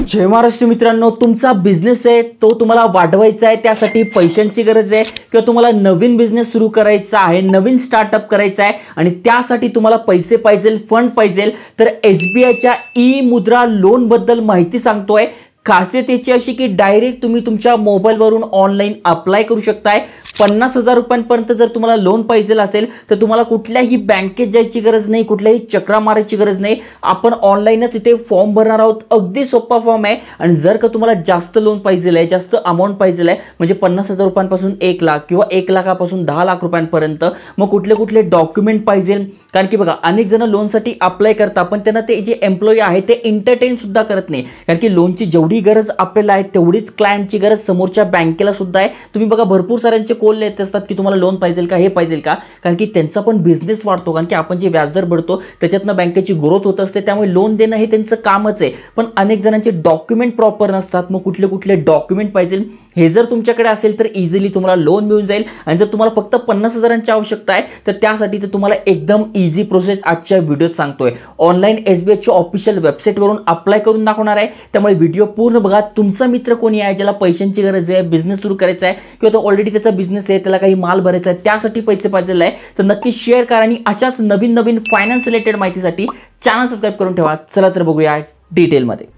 जय महाराष्ट्र मित्रांनो, तुमचा बिझनेस आहे तो तुम्हाला वाढवायचा आहे, त्यासाठी पैशांची गरज आहे किंवा तुम्हाला नवीन बिझनेस सुरू करायचा आहे, नवीन स्टार्टअप करायचा आहे आणि त्यासाठी तुम्हाला पैसे पाहिजे, फंड पाहिजे, तर SBIच्या ई मुद्रा लोन बद्दल माहिती सांगतोय। खासियत याची अशी की डायरेक्ट तुम्ही तुमच्या मोबाईलवरून ऑनलाइन अप्लाय करू शकताय। 50,000 रुपयांपर्यंत जर तुम्हाला लोन पाहिजे असेल तर तुम्हाला कुठल्याही बँकेत जायची गरज नाही, कुठल्याही चक्रा मारायची गरज नाही। आपण ऑनलाइनच इथे फॉर्म भरणार आहोत, अगदी सोपा फॉर्म आहे। आणि जर का तुम्हाला जास्त लोन पाहिजे आहे, जास्त अमाउंट पाहिजे आहे, म्हणजे 50,000 रुपयांपासून 1 लाख किंवा 1 लाखापासून 10 लाख रुपयांपर्यंत, मग कुठले कुठले डॉक्युमेंट पाहिजे? कारण की बघा, अनेक जण लोनसाठी अप्लाय करतात पण त्यांना ते जे एम्प्लॉई आहे ते एंटरटेन सुद्धा करत नाही, कारण की लोनची जेवढी गरज आपल्याला आहे तेवढीच क्लायंटची गरज समोरच्या बँकेला सुद्धा आहे। तुम्ही बघा, भरपूर साऱ्यांचे कॉल येत असतात की तुम्हाला लोन पाहिजे का, हे पाहिजे का, कारण की त्यांचा पण बिझनेस वाढतो, कारण की आपण जे व्याजदर भरतो त्याच्यातनं बँकेची ग्रोथ होत असते, त्यामुळे लोन देणं हे त्यांचं कामच आहे। पण अनेक जणांचे डॉक्युमेंट प्रॉपर नसतात, मग कुठले कुठले डॉक्युमेंट पाहिजे हे जर तुमच्याकडे असेल तर इझिली तुम्हाला लोन मिळून जाईल। आणि जर तुम्हाला फक्त 50,000ची आवश्यकता आहे तर त्यासाठी तर तुम्हाला एकदम इझी प्रोसेस आजच्या व्हिडिओत सांगतोय। ऑनलाइन SBIच्या ऑफिशियल वेबसाईटवरून अप्लाय करून दाखवणार आहे, त्यामुळे व्हिडिओ पूर्ण बघा। तुमचा मित्र कोणी आहे ज्याला पैशांची गरज आहे, बिझनेस सुरू करायचा आहे किंवा तो ऑलरेडी त्याचा बिझनेस आहे, त्याला काही माल भरायचा आहे, त्यासाठी पैसे पाहिजे आहे, तर नक्की शेअर करा आणि अशाच नवीन नवीन फायनान्स रिलेटेड माहितीसाठी चॅनल सबस्क्राइब करून ठेवा। चला तर बघूया डिटेलमध्ये।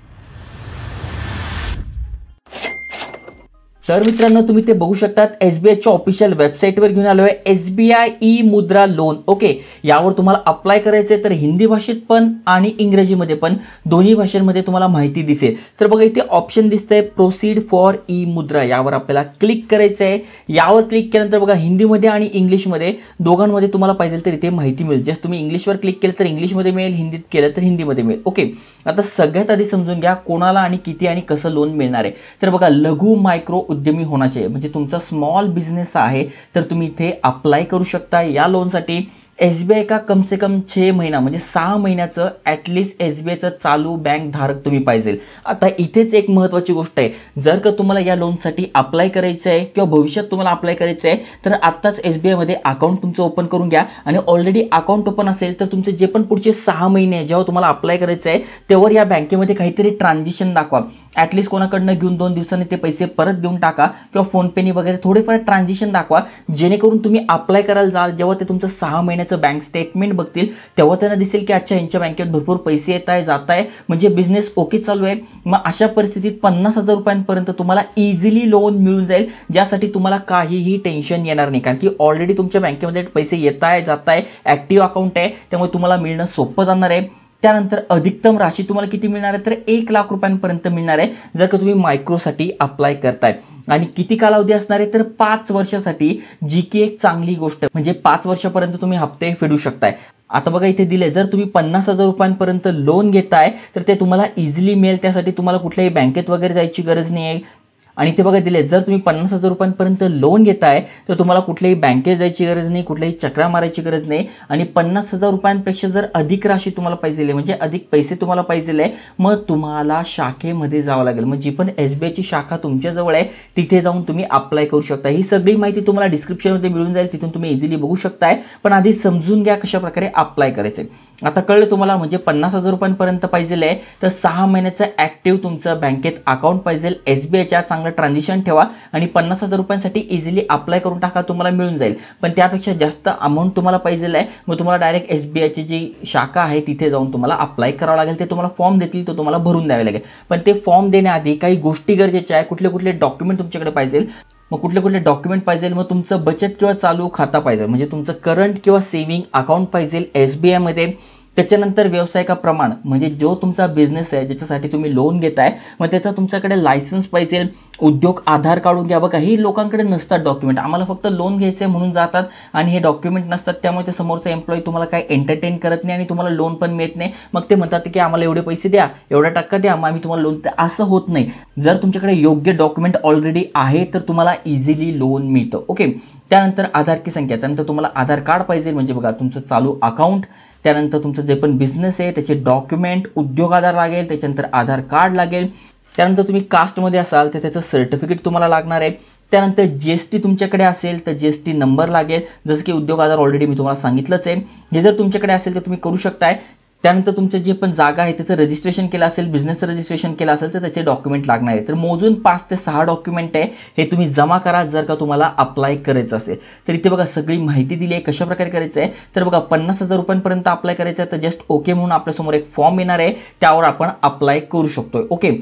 तर मित्रांनो, तुम्ही ते बघू शकतात, SBIच्या ऑफिशियल वेबसाईटवर घेऊन आलोय, SBI ई मुद्रा लोन। ओके, यावर तुम्हाला अप्लाय करायचंय, तर हिंदी भाषेत पण आणि इंग्रजीमध्ये पण, दोन्ही भाषांमध्ये तुम्हाला माहिती दिसेल। तर बघा, इथे ऑप्शन दिसतंय प्रोसीड फॉर ई मुद्रा, यावर आपल्याला क्लिक करायचं आहे। यावर क्लिक केल्यानंतर बघा, हिंदीमध्ये आणि इंग्लिशमध्ये दोघांमध्ये तुम्हाला पाहिजे तर इथे माहिती मिळेल। जस्ट तुम्ही इंग्लिशवर क्लिक केलं तर इंग्लिशमध्ये मिळेल, हिंदीत केलं तर हिंदीमध्ये मिळेल। ओके, आता सगळ्यात आधी समजून घ्या कोणाला आणि किती आणि कसं लोन मिळणार आहे। तर बघा, लघु मायक्रो उद्यमी होण्याचे, म्हणजे तुमचा स्मॉल बिझनेस आहे तर तुम्ही इथे अप्लाय करू शकता या लोनसाठी। SBI का कम से कम 6 महिना म्हणजे 6 महिन्याचं ॲटलिस्ट SBIचं चालू बँक धारक तुम्ही पाहिजे। आता इथेच एक महत्त्वाची गोष्ट आहे, जर का तुम्हाला या लोनसाठी अप्लाय करायचं आहे किंवा भविष्यात तुम्हाला अप्लाय करायचं आहे तर आत्ताच SBI मध्ये अकाउंट तुमचं ओपन करून घ्या। आणि ऑलरेडी अकाउंट ओपन असेल तर तुमचे जे पण पुढचे 6 महिने जेव्हा तुम्हाला अप्लाय करायचं आहे तेव्हा या बँकेमध्ये काहीतरी ट्रान्झॅक्शन दाखवा। ॲटलिस्ट कोणाकडनं घेऊन 2 दिवसांनी ते पैसे परत देऊन टाका किंवा फोनपेनी वगैरे थोडेफार ट्रान्झॅक्शन दाखवा, जेणेकरून तुम्ही अप्लाय करायला जाल, जेव्हा ते तुमचं 6 महिन्याचं बँक स्टेटमेंट बघतील तेव्हा त्यांना दिसेल की अच्छा, यांच्या बँकेत भरपूर पैसे येत आहे, जात आहे, म्हणजे बिझनेस ओके चालू आहे। मग अशा परिस्थितीत 50,000 रुपयांपर्यंत तुम्हाला इझिली लोन मिळून जाईल, ज्यासाठी तुम्हाला काहीही टेन्शन येणार नाही, कारण की ऑलरेडी तुमच्या बँकेमध्ये पैसे येत आहे, जात आहे, ॲक्टिव्ह अकाउंट आहे, त्यामुळे तुम्हाला मिळणं सोपं जाणार आहे। त्यानंतर अधिकतम राशी तुम्हाला किती मिळणार आहे तर 1 लाख रुपयांपर्यंत मिळणार आहे, जर का तुम्ही मायक्रोसाठी अप्लाय करताय। आणि किती कालावधी असणार आहे तर 5 वर्षासाठी, जी की एक चांगली गोष्ट, म्हणजे 5 वर्षापर्यंत तुम्ही हप्ते फेडू शकताय। आता बघा, इथे दिले, जर तुम्ही 50,000 रुपयांपर्यंत लोन घेताय तर ते तुम्हाला इझिली मिळेल, त्यासाठी तुम्हाला कुठल्याही बँकेत वगैरे जायची गरज नाही आहे। आणि ते बघा दिले, जर तुम्ही 50,000 रुपयांपर्यंत लोन घेताय तर तुम्हाला कुठल्याही बँकेत जायची गरज नाही, कुठल्याही चक्रा मारायची गरज नाही। आणि 50,000 रुपयांपेक्षा जर अधिक राशी तुम्हाला पाहिजे, म्हणजे अधिक पैसे तुम्हाला पाहिजे, मग तुम्हाला शाखेमध्ये जावं लागेल, मग जी पण SBIची शाखा तुमच्याजवळ आहे तिथे जाऊन तुम्ही अप्लाय करू शकता। ही सगळी माहिती तुम्हाला डिस्क्रिप्शनमध्ये मिळून जाईल, तिथून तुम्ही इझिली बघू शकताय। पण आधी समजून घ्या कशा प्रकारे अप्लाय करायचे। आता कळलं तुम्हाला, म्हणजे 50,000 रुपयांपर्यंत पाहिजे तर 6 महिन्याचं ॲक्टिव्ह तुमचं बँकेत अकाउंट पाहिजे, SBIच्या चांगलं ट्रान्झॅक्शन ठेवा आणि 50,000 रुपयांसाठी इझिली अप्लाय करून टाका, तुम्हाला मिळून जाईल। पण त्यापेक्षा जास्त अमाऊंट तुम्हाला पाहिजे आहे, मग तुम्हाला डायरेक्ट SBIची जी शाखा आहे तिथे जाऊन तुम्हाला अप्लाय करावं लागेल। ते तुम्हाला फॉर्म देतील, तो तुम्हाला भरून द्यावे लागेल। पण ते फॉर्म देण्याआधी काही गोष्टी गरजेच्या आहे, कुठले कुठले डॉक्युमेंट तुमच्याकडे पाहिजे, मग कुठले कुठले डॉक्युमेंट पाहिजे, मग तुमचं बचत किंवा चालू खाता पाहिजे, म्हणजे तुमचं करंट किंवा सेव्हिंग अकाउंट पाहिजे SBI मध्ये। त्याच्यानंतर व्यवसाय का प्रमाण, म्हणजे जो तुमचा बिझनेस आहे ज्याच्यासाठी तुम्ही लोन घेताय, मग त्याचा तुमच्याकडे लायसन्स पाहिजे, उद्योग आधार काढून घ्या। बघा, ही लोकांकडे नसतात डॉक्युमेंट, आम्हाला फक्त लोन घ्यायचं आहे म्हणून जातात आणि हे डॉक्युमेंट नसतात, त्यामुळे ते समोरचा एम्प्लॉई तुम्हाला काही एंटरटेन करत नाही आणि तुम्हाला लोन पण मिळत नाही। मग ते म्हणतात की आम्हाला एवढे पैसे द्या, एवढा टक्का द्या, मग आम्ही तुम्हाला लोन, असं होत नाही। जर तुमच्याकडे योग्य डॉक्युमेंट ऑलरेडी आहे तर तुम्हाला इझिली लोन मिळतं। ओके, त्यानंतर आधार की संख्या, त्यानंतर तुम्हाला आधार कार्ड पाहिजे, म्हणजे बघा तुमचं चालू अकाउंट, त्यानंतर तुमचं जे पण बिझनेस आहे त्याचे डॉक्युमेंट, उद्योग आधार लागेल, त्याच्यानंतर आधार कार्ड लागेल, त्यानंतर तुम्ही कास्टमध्ये असाल तर त्याचं सर्टिफिकेट तुम्हाला लागणार आहे। त्यानंतर GST तुमच्याकडे असेल तर GST नंबर लागेल, जसं की उद्योग आधार ऑलरेडी मी तुम्हाला सांगितलंच आहे, हे जर तुमच्याकडे असेल तर तुम्ही करू शकताय। त्यानंतर तुमचं जे पण जागा आहे त्याचं रजिस्ट्रेशन केलं असेल, बिझनेसचं रजिस्ट्रेशन केलं असेल तर त्याचे डॉक्युमेंट लागणार आहे. तर मोजून 5 ते 6 डॉक्युमेंट आहे हे तुम्ही जमा करा जर का तुम्हाला अप्लाय करायचं असेल. तर इथे बघा सगळी माहिती दिली आहे कशा प्रकारे करायचं आहे. तर बघा 50,000 रुपयांपर्यंत अप्लाय करायचं आहे. तर जस्ट ओके म्हणून आपल्यासमोर एक फॉर्म येणार आहे, त्यावर आपण अप्लाय करू शकतोय. ओके,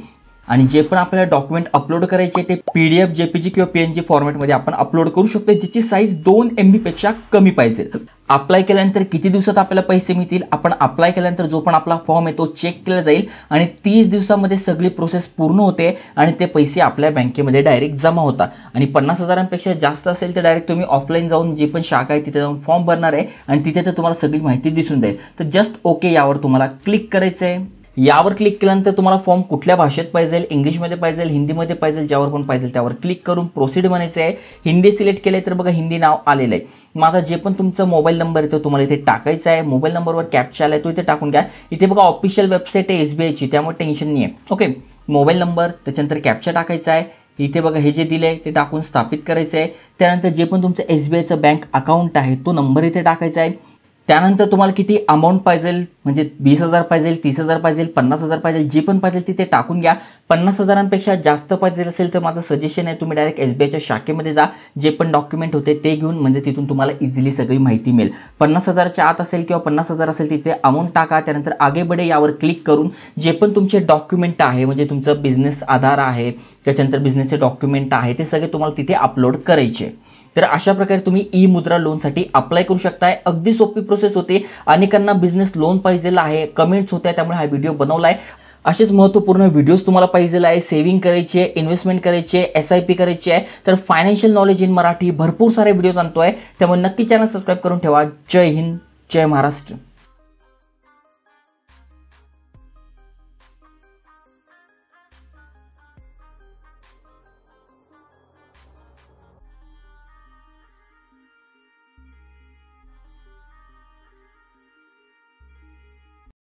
आणि जे पण आपल्याला डॉक्युमेंट अपलोड करायचे ते PDF, JPG किंवा PNG फॉर्मॅटमध्ये आपण अपलोड करू शकतो, ज्याची साईज 2 MB पेक्षा कमी पाहिजे. अप्लाय केल्यानंतर किती दिवसात आपल्याला पैसे मिळतील? आपण अप्लाय केल्यानंतर जो पण आपला फॉर्म आहे तो चेक केला जाईल आणि 30 दिवसामध्ये सगळी प्रोसेस पूर्ण होते आणि ते पैसे आपल्या बँकेमध्ये डायरेक्ट जमा होतात. आणि 50,000पेक्षा जास्त असेल तर डायरेक्ट तुम्ही ऑफलाईन जाऊन जी पण शाखा आहे तिथे जाऊन फॉर्म भरणार आहे आणि तिथे तर तुम्हाला सगळी माहिती दिसून जाईल. तर जस्ट ओके यावर तुम्हाला क्लिक करायचं आहे. यावर क्लिक केल्यानंतर तुम्हाला फॉर्म कुठल्या भाषेत पाहिजे, इंग्लिशमध्ये पाहिजे, हिंदीमध्ये पाहिजे, ज्यावर पण पाहिजे त्यावर क्लिक करून प्रोसीड म्हणायचं आहे. हिंदी सिलेक्ट केलं तर बघा हिंदी नाव आलेलं आहे. मग आता जे पण तुमचा मोबाईल नंबर आहे तो तुम्हाला इथे टाकायचा आहे. मोबाईल नंबरवर कॅप्चा आला आहे तो इथे टाकून घ्या. इथे बघा ऑफिशियल वेबसाईट आहे SBIची, त्यामुळे टेन्शन नाही आहे. ओके, मोबाईल नंबर त्याच्यानंतर कॅप्चा टाकायचा आहे. इथे बघा हे जे दिले आहे ते टाकून स्थापित करायचं आहे. त्यानंतर जे पण तुमचं SBIचं बँक अकाउंट आहे तो नंबर इथे टाकायचा आहे. त्यानंतर तुम्हाला किती अमाऊंट पाहिजे, म्हणजे 20,000 पाहिजे, 30,000 पाहिजे, 50,000 पाहिजे, जे पण पाहिजे तिथे टाकून घ्या. 50,000पेक्षा जास्त पाहिजे असेल तर माझं सजेशन आहे तुम्ही डायरेक्ट SBIच्या शाखेमध्ये जा, जे पण डॉक्युमेंट होते ते घेऊन, म्हणजे तिथून तुम्हाला इझिली सगळी माहिती मिळेल. 50,000च्या आत असेल किंवा 50,000 असेल तिथे अमाऊंट टाका. त्यानंतर आगे बढे यावर क्लिक करून जे पण तुमचे डॉक्युमेंट आहे, म्हणजे तुमचं बिझनेस आधार आहे, त्याच्यानंतर बिझनेसचे डॉक्युमेंट आहे, ते सगळे तुम्हाला तिथे अपलोड करायचे. तर अशा प्रकारे तुम्ही ई-मुद्रा लोनसाठी अप्लाय करू शकताय. अगदी सोपी प्रोसेस होते. अनेकांना बिझनेस लोन पाहिजे आहे, कमेंट्स होत्या, त्यामुळे हा व्हिडिओ बनवला आहे. असेच महत्त्वपूर्ण व्हिडिओज तुम्हाला पाहिजे आहे, सेव्हिंग करायची आहे, इन्व्हेस्टमेंट करायची आहे, SIP करायची आहे, तर फायनान्शियल नॉलेज इन मराठी भरपूर सारे व्हिडिओज आणतोय, त्यामुळे नक्की चॅनल सबस्क्राईब करून ठेवा. जय हिंद, जय महाराष्ट्र.